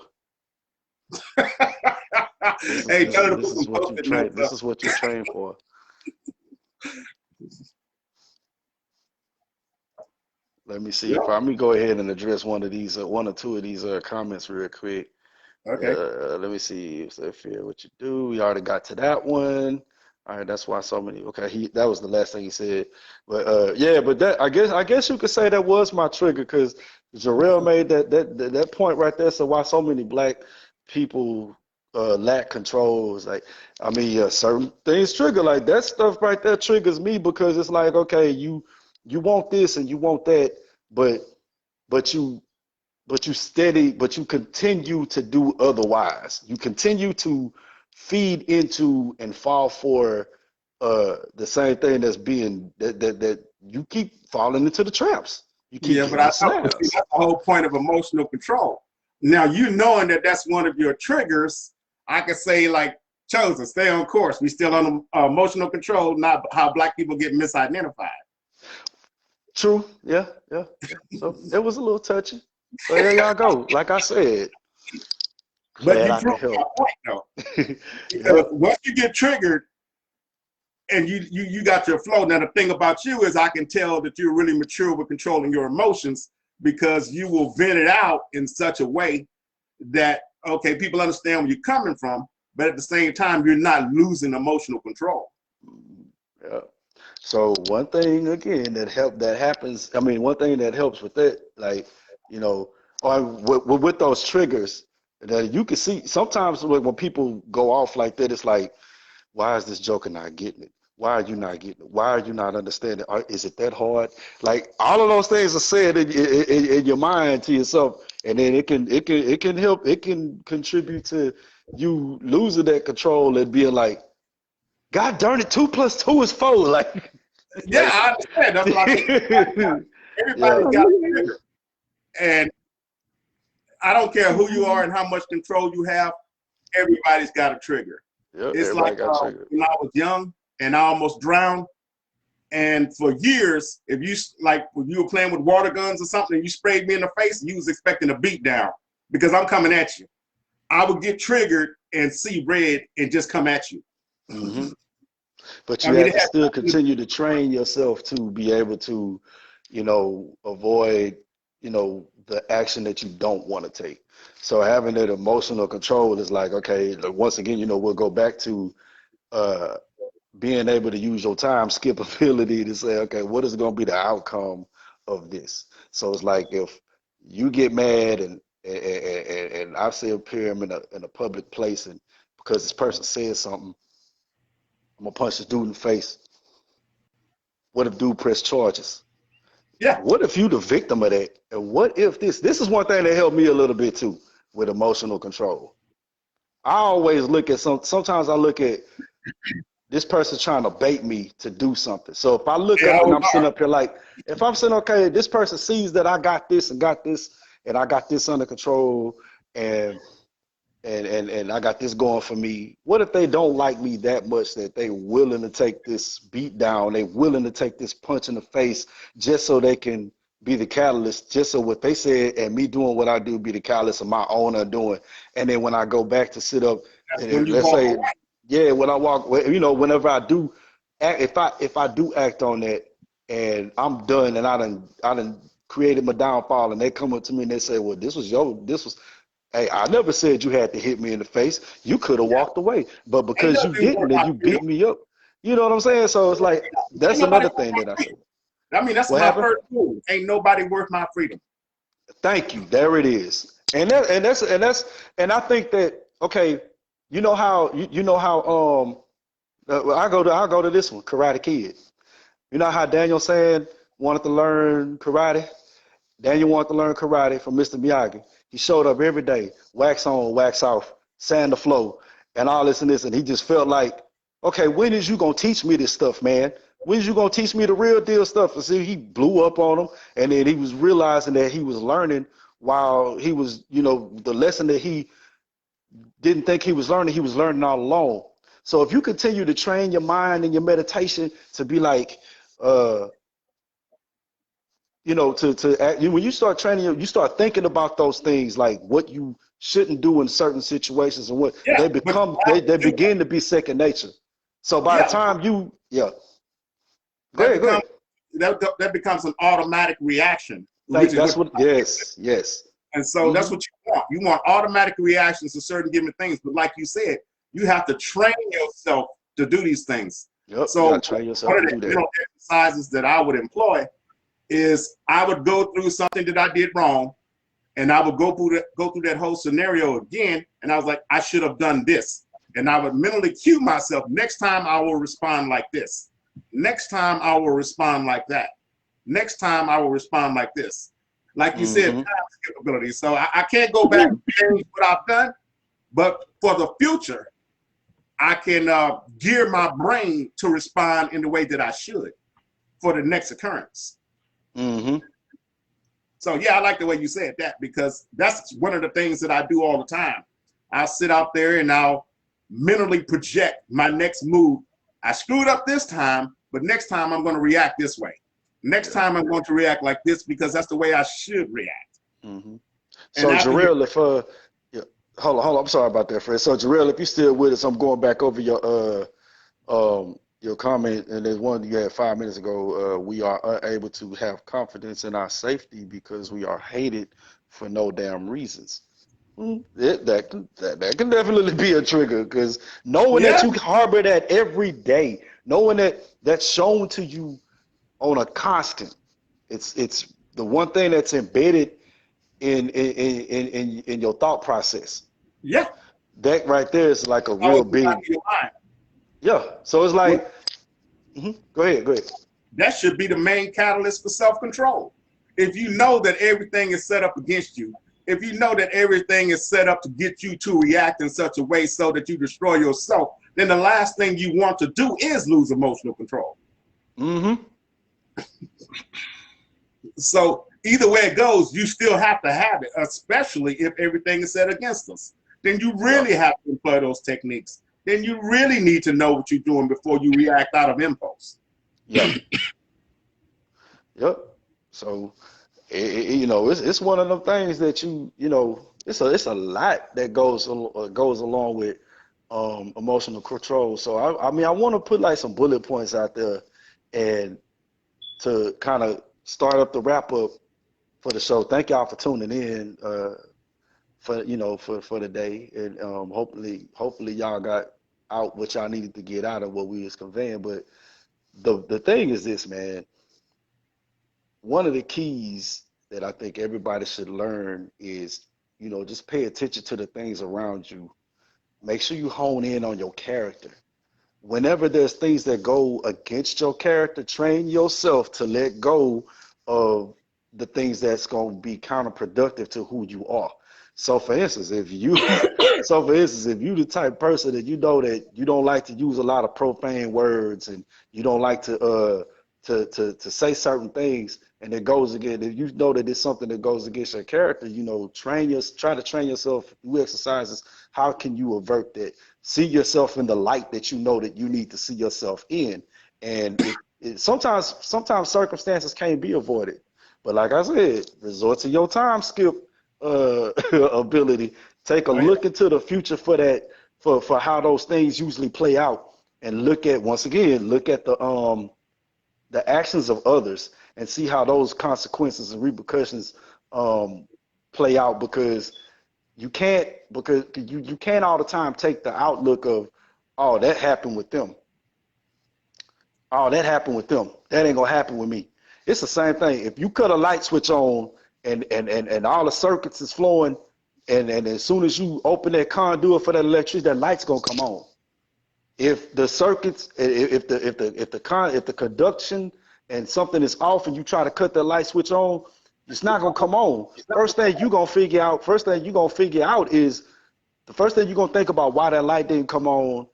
Speaker 2: This is what you train for. Let me see. Let me go ahead and address one or two of these comments real quick.
Speaker 3: Okay.
Speaker 2: Let me see if they fear what you do. We already got to that one. All right, that's why so many. Okay, that was the last thing he said. But yeah, but that I guess you could say that was my trigger, because Jarrell made that point right there. So why so many black people lack control is like, I mean, certain things trigger, like that stuff right there triggers me, because it's like, okay, you want this and you want that, but you continue to do otherwise. You continue to feed into and fall for the same thing that's being that you keep falling into the traps. You keep
Speaker 3: but I know that's the whole point of emotional control. Now, you knowing that that's one of your triggers, I could say, like, Chosen, stay on course. We still on emotional control, not how black people get misidentified.
Speaker 2: True. Yeah. So it was a little touchy. So there y'all go. Like I said,
Speaker 3: but you proved my point, though. Because once you get triggered and you got your flow. Now, the thing about you is I can tell that you're really mature with controlling your emotions, because you will vent it out in such a way that, okay, people understand where you're coming from, but at the same time, you're not losing emotional control.
Speaker 2: Yeah. So one thing again that happens. I mean, one thing that helps with that, like, you know, or with those triggers, that you can see sometimes when people go off like that, it's like, why is this joker not getting it? Why are you not getting it? Why are you not understanding? Is it that hard? Like, all of those things are said in your mind to yourself, and then it can help. It can contribute to you losing that control and being like, God darn it, 2 + 2 is 4. Like,
Speaker 3: yeah, I understand. That's what I mean. Everybody's got a trigger. And I don't care who you are and how much control you have, everybody's got a trigger.
Speaker 2: Yep,
Speaker 3: it's like when I was young and I almost drowned. And for years, if you, like, when you were playing with water guns or something, and you sprayed me in the face, you was expecting a beat down because I'm coming at you. I would get triggered and see red and just come at you.
Speaker 2: Mm-hmm. But you have to still continue to train yourself to be able to, you know, avoid, you know, the action that you don't want to take. So having that emotional control is like, okay, once again, you know, we'll go back to being able to use your time skip ability to say, okay, what is going to be the outcome of this? So it's like, if you get mad and I see a him in a public place, and because this person says something, I'm gonna punch this dude in the face. What if dude press charges?
Speaker 3: Yeah.
Speaker 2: What if you the victim of that? And what if this is one thing that helped me a little bit too with emotional control. I always look at sometimes I look at this person trying to bait me to do something. So if I look up and I'm sitting up here, like, if I'm saying, okay, this person sees that I got this and I got this under control, and and I got this going for me. What if they don't like me that much that they willing to take this beat down, they willing to take this punch in the face just so they can be the catalyst, just so what they said and me doing what I do be the catalyst of my own undoing. And then when I go back to sit up,
Speaker 3: That's when
Speaker 2: and
Speaker 3: you
Speaker 2: let's
Speaker 3: walk
Speaker 2: say,
Speaker 3: away.
Speaker 2: yeah, when I walk, whenever I do act, if I do act on that and I'm done and I done created my downfall and they come up to me and they say, well, this was hey, I never said you had to hit me in the face. You could have
Speaker 3: Yeah.
Speaker 2: walked away. But
Speaker 3: Ain't
Speaker 2: because you
Speaker 3: nothing worth
Speaker 2: didn't and
Speaker 3: my
Speaker 2: you
Speaker 3: freedom.
Speaker 2: beat me up, you know what I'm saying? So it's like
Speaker 3: Ain't
Speaker 2: that's
Speaker 3: nobody
Speaker 2: another
Speaker 3: worth
Speaker 2: thing
Speaker 3: my
Speaker 2: that I
Speaker 3: freedom.
Speaker 2: say.
Speaker 3: I mean, that's
Speaker 2: What
Speaker 3: my
Speaker 2: happened?
Speaker 3: first rule. Ain't nobody worth my freedom.
Speaker 2: Thank you. There it is. And I think that okay, you know how I'll go to this one, Karate Kid. You know how Daniel San wanted to learn karate? Daniel wanted to learn karate from Mr. Miyagi. He showed up every day, wax on, wax off, sand the flow, and all this and this. And he just felt like, okay, when is you gonna teach me this stuff, man? When is you gonna teach me the real deal stuff? And see, he blew up on him, and then he was realizing that he was learning while he was, the lesson that he didn't think he was learning all along. So if you continue to train your mind and your meditation to be like, uh, when you start training, you start thinking about those things like what you shouldn't do in certain situations and what
Speaker 3: Yeah,
Speaker 2: they
Speaker 3: but you
Speaker 2: become
Speaker 3: have
Speaker 2: they
Speaker 3: to do that.
Speaker 2: begin to be second nature. So by the
Speaker 3: Yeah,
Speaker 2: time yeah,
Speaker 3: that
Speaker 2: go
Speaker 3: becomes
Speaker 2: ahead.
Speaker 3: that becomes an automatic reaction, which
Speaker 2: Think
Speaker 3: is
Speaker 2: that's
Speaker 3: what.
Speaker 2: what yes.
Speaker 3: And so that's
Speaker 2: Mm-hmm.
Speaker 3: what you want. You want automatic reactions to certain given things. But like you said, you have to train yourself to do these things.
Speaker 2: Yep, you
Speaker 3: So
Speaker 2: gotta train
Speaker 3: one
Speaker 2: yourself
Speaker 3: of
Speaker 2: to
Speaker 3: the
Speaker 2: do that.
Speaker 3: mental exercises that I would employ is I would go through something that I did wrong, and I would go through that whole scenario again, and I was like, I should have done this. And I would mentally cue myself, next time I will respond like this. Next time I will respond like that. Next time I will respond like this. Like you said,
Speaker 2: Mm-hmm.
Speaker 3: time skippability. So I can't go back and change what I've done, but for the future, I can gear my brain to respond in the way that I should for the next occurrence.
Speaker 2: Mm-hmm.
Speaker 3: So yeah, I like the way you said that because that's one of the things that I do all the time. I'll sit out there and I'll mentally project my next move. I screwed up this time, but next time I'm going to react this way. Next time I'm going to react like this because that's the way I should react.
Speaker 2: Mm-hmm.
Speaker 3: And
Speaker 2: So
Speaker 3: after you,
Speaker 2: Jarrell, if yeah, hold on, I'm sorry about that, Fred. So Jarrell, if you're still with us, I'm going back over your comment, and there's one you had 5 minutes ago. We are unable to have confidence in our safety because we are hated for no damn reasons. That can definitely be a trigger because knowing that
Speaker 3: yeah,
Speaker 2: you harbor that every day, knowing that that's shown to you on a constant, it's the one thing that's embedded in your thought process.
Speaker 3: yeah,
Speaker 2: That right there is like a
Speaker 3: always
Speaker 2: real
Speaker 3: in the back
Speaker 2: big
Speaker 3: of your mind.
Speaker 2: yeah. So it's
Speaker 3: Well,
Speaker 2: like go ahead.
Speaker 3: that should be the main catalyst for self-control. If you know that everything is set up against you, if you know that everything is set up to get you to react in such a way so that you destroy yourself, then the last thing you want to do is lose emotional control.
Speaker 2: Mm-hmm.
Speaker 3: So either way it goes, you still have to have it, especially if everything is set against us. Then you
Speaker 2: Yeah.
Speaker 3: really have to employ those techniques. Then you really need to know what you're doing before you react out of impulse.
Speaker 2: Yeah. Yep. So it's one of them things that it's a lot that goes along with emotional control. So I mean I want to put like some bullet points out there and to kind of start up the wrap up for the show. Thank y'all for tuning in for the day, and hopefully y'all got out what y'all needed to get out of what we was conveying. But the thing is this, man. One of the keys that I think everybody should learn is, just pay attention to the things around you. Make sure you hone in on your character. Whenever there's things that go against your character, train yourself to let go of the things that's going to be counterproductive to who you are. So for instance, if you the type of person that you know that you don't like to use a lot of profane words and you don't like to say certain things and it goes again, if you know that it's something that goes against your character, you know, try to train yourself through exercises. How can you avert that? See yourself in the light that you know that you need to see yourself in. And sometimes circumstances can't be avoided. But like I said, resort to your time skip ability. Take a
Speaker 3: Oh, yeah.
Speaker 2: look into the future for that, for how those things usually play out, and look at, once again, look at the actions of others and see how those consequences and repercussions play out, because you can't all the time take the outlook of, oh, that happened with them. Oh, that happened with them. That ain't gonna happen with me. It's the same thing. If you cut a light switch on and all the circuits is flowing, and as soon as you open that conduit for that electricity, that light's gonna come on. If the circuits, if the conduction and something is off, and you try to cut that light switch on, it's not gonna come on. First thing you're gonna figure out is, the first thing you're gonna think about why that light didn't come on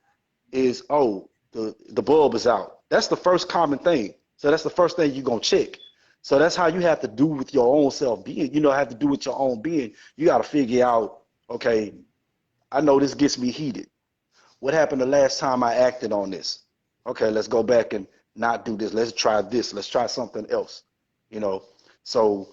Speaker 2: is, oh, the bulb is out. That's the first common thing. So that's the first thing you're gonna check. So that's how you have to do with your own self being. You know, have to do with your own being. You got to figure out, okay, I know this gets me heated. What happened the last time I acted on this? Okay, let's go back and not do this. Let's try this. Let's try something else. You know, so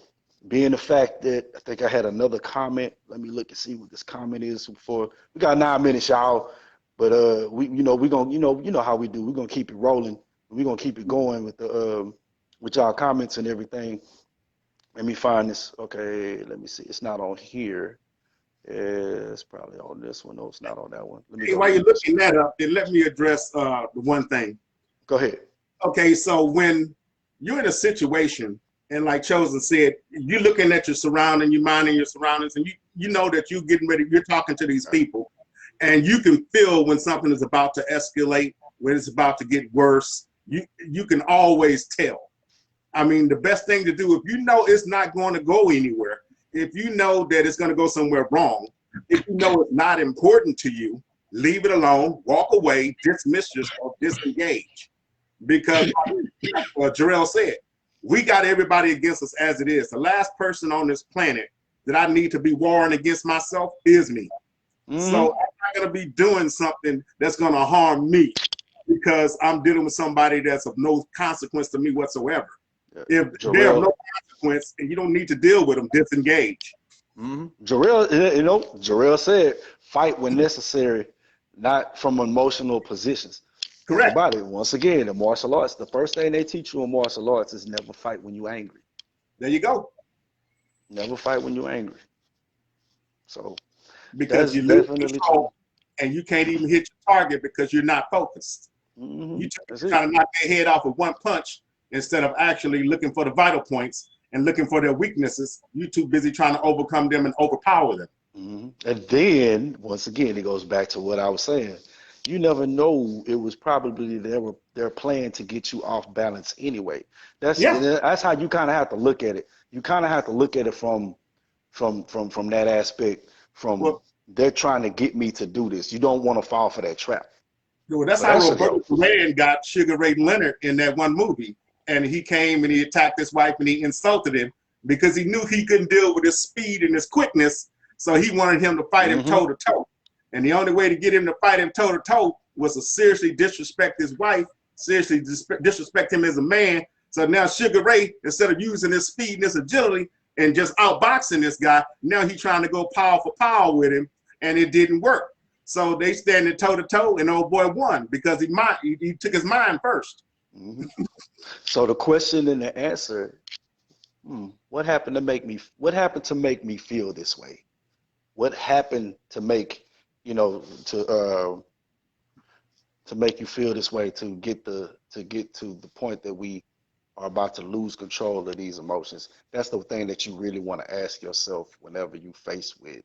Speaker 2: being the fact that I think I had another comment. Let me look and see what this comment is for. We got 9 minutes, y'all. But we gonna, you know how we do. We're gonna keep it rolling. We're gonna keep it going with the with y'all comments and everything. Let me find this. Okay, let me see. It's not on here. It's probably on this one. No, it's not on that one. Let me
Speaker 3: Hey,
Speaker 2: go
Speaker 3: while
Speaker 2: to
Speaker 3: you're
Speaker 2: this
Speaker 3: looking
Speaker 2: one.
Speaker 3: that up, then let me address the one thing.
Speaker 2: Go ahead.
Speaker 3: Okay, so when you're in a situation, and like Chosen said, you're looking at your surrounding, you're minding your surroundings, and you know that you're getting ready, you're talking to these people, and you can feel when something is about to escalate, when it's about to get worse. You can always tell. I mean, the best thing to do, if you know it's not going to go anywhere, if you know that it's going to go somewhere wrong, if you know it's not important to you, leave it alone, walk away, dismiss yourself, disengage. Because like Jarrell said, we got everybody against us as it is. The last person on this planet that I need to be warring against myself is me. So I'm not going to be doing something that's going to harm me because I'm dealing with somebody that's of no consequence to me whatsoever. If they're of no consequence and you don't need to deal with them, disengage.
Speaker 2: Jarrell said, fight when necessary, not from emotional positions. Think
Speaker 3: Correct.
Speaker 2: about it. Once again, in martial arts, the first thing they teach you in martial arts is never fight when you're angry.
Speaker 3: There you go.
Speaker 2: Never fight when you're angry. So
Speaker 3: Because
Speaker 2: that's
Speaker 3: you lose
Speaker 2: definitely
Speaker 3: control
Speaker 2: true.
Speaker 3: and you can't even hit your target because you're not focused. You trying to knock their head off with one punch instead of actually looking for the vital points and looking for their weaknesses. You're too busy trying to overcome them and overpower them.
Speaker 2: And then, once again, it goes back to what I was saying. You never know. It was probably their plan to get you off balance anyway. That's how you kind of have to look at it. You kind of have to look at it from that aspect. They're trying to get me to do this. You don't want to fall for that trap.
Speaker 3: Well, that's how Roberto Duran got Sugar Ray Leonard in that one movie. And he came and he attacked his wife and he insulted him because he knew he couldn't deal with his speed and his quickness. So he wanted him to fight him toe to toe. And the only way to get him to fight him toe to toe was to seriously disrespect his wife, seriously disrespect him as a man. So now Sugar Ray, instead of using his speed and his agility and just outboxing this guy, now he's trying to go power for power with him, and it didn't work. So they standing toe to toe, and old boy won because he took his mind first.
Speaker 2: So the question and the answer: what happened to make me feel this way? What happened to make to make you feel this way, to get to the point that we are about to lose control of these emotions? That's the thing that you really want to ask yourself whenever you face with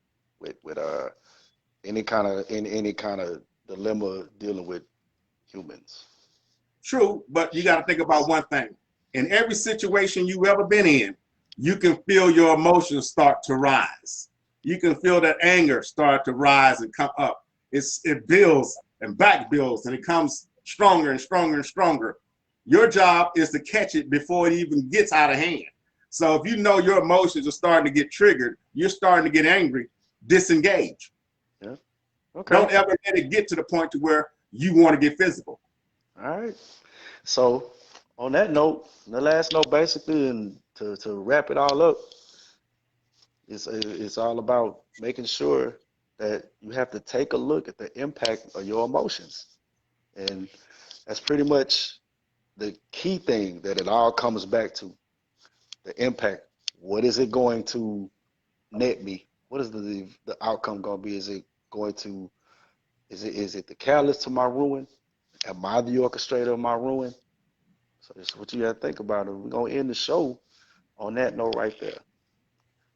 Speaker 2: any kind of dilemma dealing with humans.
Speaker 3: True, but you got to think about one thing. In every situation you've ever been in, you can feel your emotions start to rise. You can feel that anger start to rise and come up. It builds and back builds, and it comes stronger and stronger and stronger. Your job is to catch it before it even gets out of hand. So if you know your emotions are starting to get triggered, you're starting to get angry, disengage.
Speaker 2: Yeah. Okay.
Speaker 3: Don't ever let it get to the point to where you want to get physical.
Speaker 2: All right. So on that note, the last note basically, and to wrap it all up, it's all about making sure that you have to take a look at the impact of your emotions. And that's pretty much the key thing that it all comes back to, the impact. What is it going to net me? What is the outcome going to be? Is it going to is it the catalyst to my ruin? Am I the orchestrator of my ruin? So that's what you got to think about. And we're going to end the show on that note right there.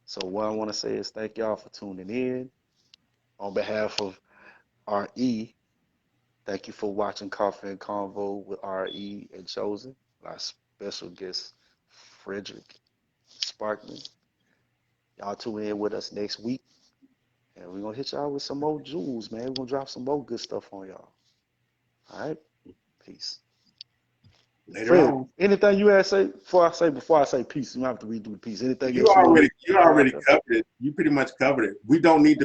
Speaker 2: So what I want to say is thank y'all for tuning in. On behalf of RE, thank you for watching Coffee and Convo with RE and Chosen, our special guest, Frederick Sparkman. Y'all tune in with us next week. And we're going to hit y'all with some more jewels, man. We're going to drop some more good stuff on y'all. All right? Peace.
Speaker 3: Later
Speaker 2: Fred,
Speaker 3: on.
Speaker 2: anything you had to say before I say peace? You don't have to redo the piece. Anything
Speaker 3: You
Speaker 2: else you want
Speaker 3: already
Speaker 2: to
Speaker 3: covered it. You pretty much covered it. We don't need to be